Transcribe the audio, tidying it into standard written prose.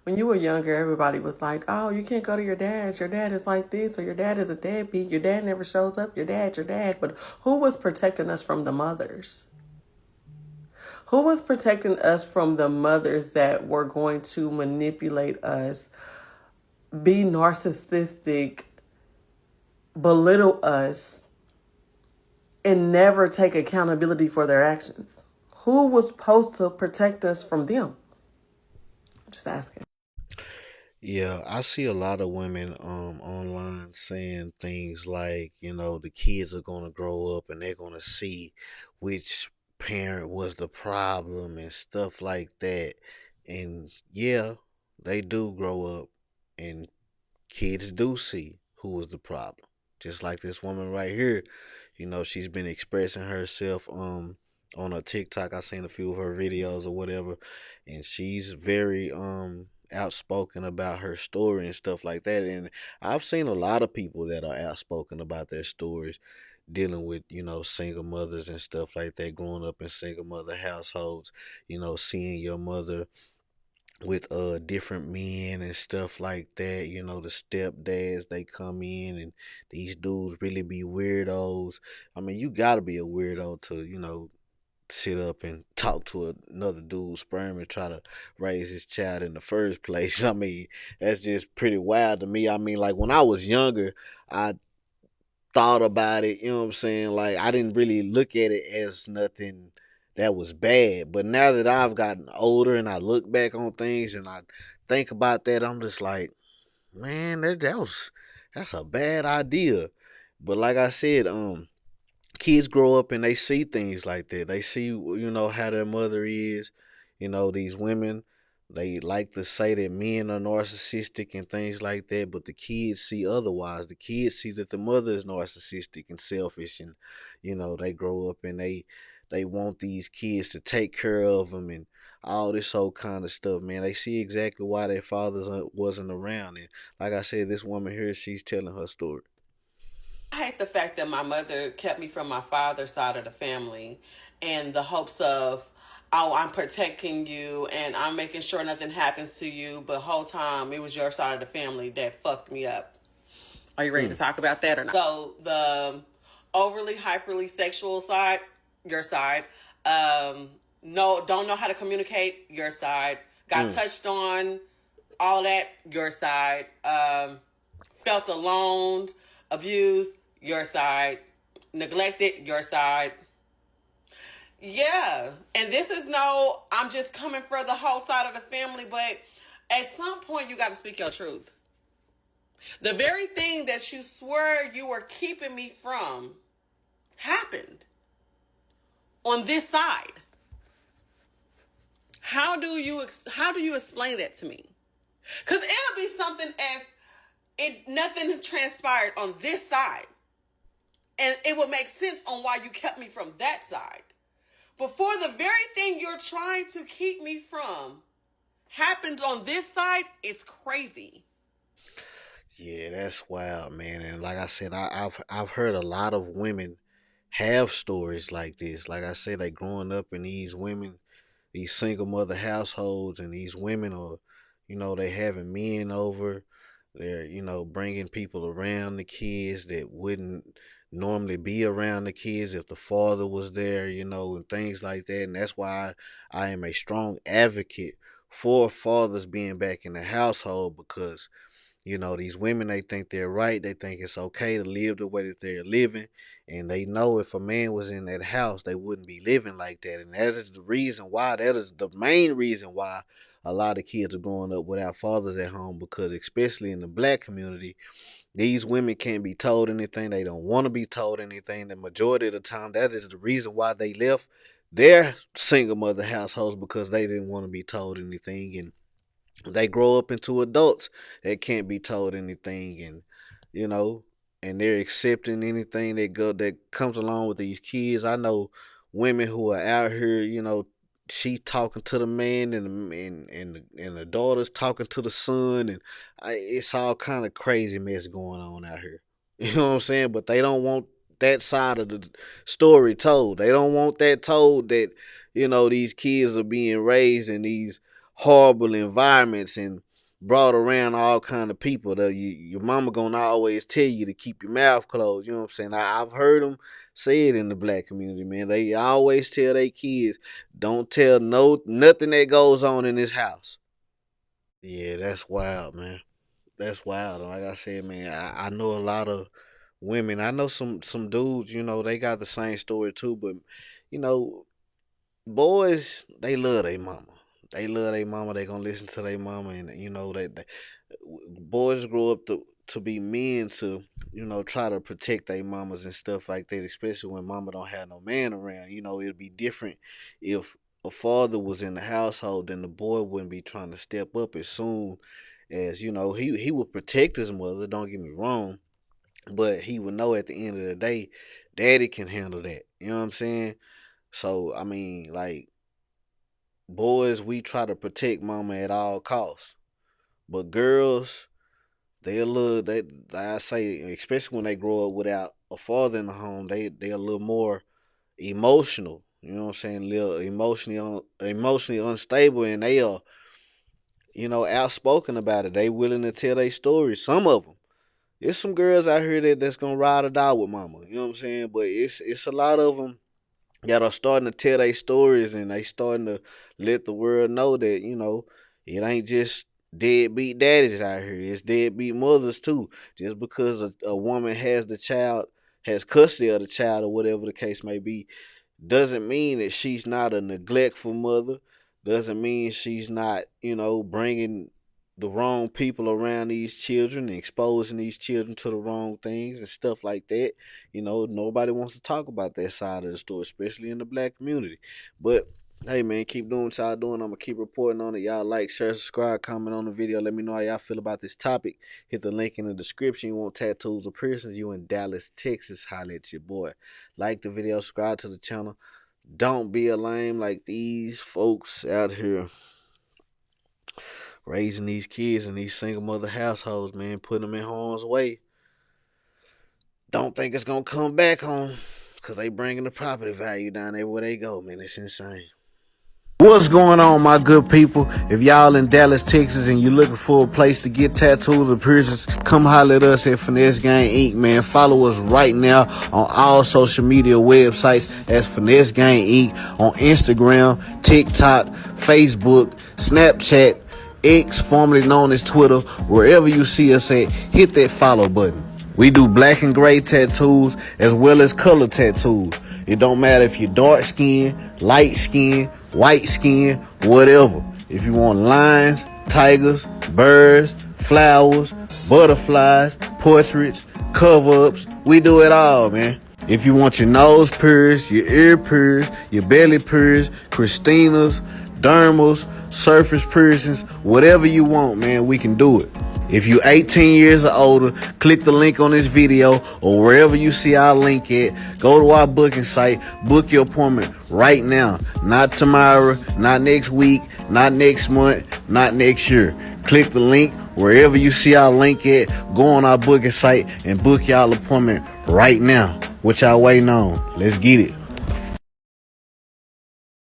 When you were younger, everybody was like, oh, you can't go to your dad's. Your dad is like this, or your dad is a deadbeat. Your dad never shows up. Your dad, your dad. But who was protecting us from the mothers? Who was protecting us from the mothers that were going to manipulate us, be narcissistic, belittle us, and never take accountability for their actions? Who was supposed to protect us from them? I'm just asking. Yeah, I see a lot of women online saying things like, the kids are gonna grow up and they're gonna see which parent was the problem and stuff like that. And yeah, they do grow up and kids do see who was the problem. Just like this woman right here, she's been expressing herself on a TikTok. I seen a few of her videos or whatever, and she's very outspoken about her story and stuff like that. And I've seen a lot of people that are outspoken about their stories dealing with, single mothers and stuff like that, growing up in single mother households, seeing your mother with different men and stuff like that. The stepdads, they come in and these dudes really be weirdos. I mean, you gotta be a weirdo to, sit up and talk to another dude's sperm and try to raise his child in the first place. I mean, that's just pretty wild to me. I mean, like when I was younger, I thought about it, you know what I'm saying? Like I didn't really look at it as nothing that was bad. But now that I've gotten older and I look back on things and I think about that, I'm just like, man, that's a bad idea. But like I said, kids grow up and they see things like that. They see, how their mother is. These women, they like to say that men are narcissistic and things like that, but the kids see otherwise. The kids see that the mother is narcissistic and selfish, and they grow up and they want these kids to take care of them and all this whole kind of stuff, man. They see exactly why their fathers wasn't around, and like I said, this woman here, she's telling her story. I hate the fact that my mother kept me from my father's side of the family in the hopes of, oh, I'm protecting you and I'm making sure nothing happens to you. But the whole time it was your side of the family that fucked me up. Are you ready to Mm, talk about that or not? So the overly hyperly sexual side, your side. No, don't know how to communicate, your side. Got mm. touched on, all that, your side. Felt alone, abused, your side. Neglected, your side. Yeah. And this is no, I'm just coming for the whole side of the family, but at some point you got to speak your truth. The very thing that you swear you were keeping me from happened on this side. How do you explain that to me? Because it'll be something if nothing transpired on this side, and it would make sense on why you kept me from that side. But for the very thing you're trying to keep me from happens on this side, it's crazy. Yeah, that's wild, man. And like I said, I've heard a lot of women have stories like this. Like I said, they growing up in these women, these single mother households, and these women are, they having men over. They're, bringing people around the kids that wouldn't normally be around the kids if the father was there, and things like that. And that's why I am a strong advocate for fathers being back in the household because these women, they think they're right. They think it's okay to live the way that they're living. And they know if a man was in that house, they wouldn't be living like that. And that is the reason why, that is the main reason why a lot of kids are growing up without fathers at home because, especially in the black community, these women can't be told anything. They don't want to be told anything. The majority of the time, that is the reason why they left their single mother households because they didn't want to be told anything. And they grow up into adults that can't be told anything, and you know and they're accepting anything that comes along with these kids. I know women who are out here, she talking to the man, and the daughter's talking to the son, and it's all kind of crazy mess going on out here. You know what I'm saying? But they don't want that side of the story told. They don't want that told, that these kids are being raised in these horrible environments, and brought around all kind of people. Your mama gonna always tell you to keep your mouth closed. You know what I'm saying? I've heard them say it in the black community, man. They always tell their kids, don't tell nothing that goes on in this house. Yeah, that's wild, man. That's wild. Like I said, man, I know a lot of women. I know some dudes, they got the same story too, but you know, boys, they love their mama. They love their mama. They gonna listen to their mama, and they boys grow up to be men to try to protect their mamas and stuff like that. Especially when mama don't have no man around. It'd be different if a father was in the household, then the boy wouldn't be trying to step up as soon as he would protect his mother. Don't get me wrong, but he would know at the end of the day, daddy can handle that. You know what I'm saying? So I mean, like, boys, we try to protect mama at all costs, but girls, they a little they I say, especially when they grow up without a father in the home, they a little more emotional. You know what I'm saying? A little emotionally unstable, and they are outspoken about it. They willing to tell their stories. Some of them. There's some girls out here that's gonna ride or die with mama. You know what I'm saying? But it's a lot of them that are starting to tell their stories, and they starting to let the world know that it ain't just deadbeat daddies out here. It's deadbeat mothers too. Just because a woman has custody of the child, or whatever the case may be, doesn't mean that she's not a neglectful mother. Doesn't mean she's not, bringing the wrong people around these children and exposing these children to the wrong things and stuff like that. Nobody wants to talk about that side of the story, especially in the black community. But hey, man, keep doing what y'all doing. I'm gonna keep reporting on it. Y'all like, share, subscribe, comment on the video. Let me know how y'all feel about this topic. Hit the link in the description. You want tattoos or piercings? You in Dallas, Texas? Holla at your boy. Like the video, subscribe to the channel. Don't be a lame like these folks out here raising these kids in these single mother households, man, putting them in harm's way. Don't think it's gonna come back home, because they bringing the property value down everywhere they go, man. It's insane. What's going on, my good people? If y'all in Dallas, Texas, and you're looking for a place to get tattoos or piercings, come holler at us at Finesse Gang Inc., man. Follow us right now on all social media websites as Finesse Gang Inc. on Instagram, TikTok, Facebook, Snapchat, X, formerly known as Twitter. Wherever you see us at, hit that follow button. We do black and gray tattoos as well as color tattoos. It don't matter if you're dark skin, light skin, white skin, whatever. If you want lines, tigers, birds, flowers, butterflies, portraits, cover-ups, we do it all, man. If you want your nose pierced, your ear pierced, your belly pierced, Christina's, dermals, surface piercings, whatever you want, man, we can do it. If you're 18 years or older, click the link on this video or wherever you see our link at. Go to our booking site, book your appointment right now. Not tomorrow, not next week, not next month, not next year. Click the link wherever you see our link at. Go on our booking site and book y'all appointment right now. What y'all waiting on? Let's get it.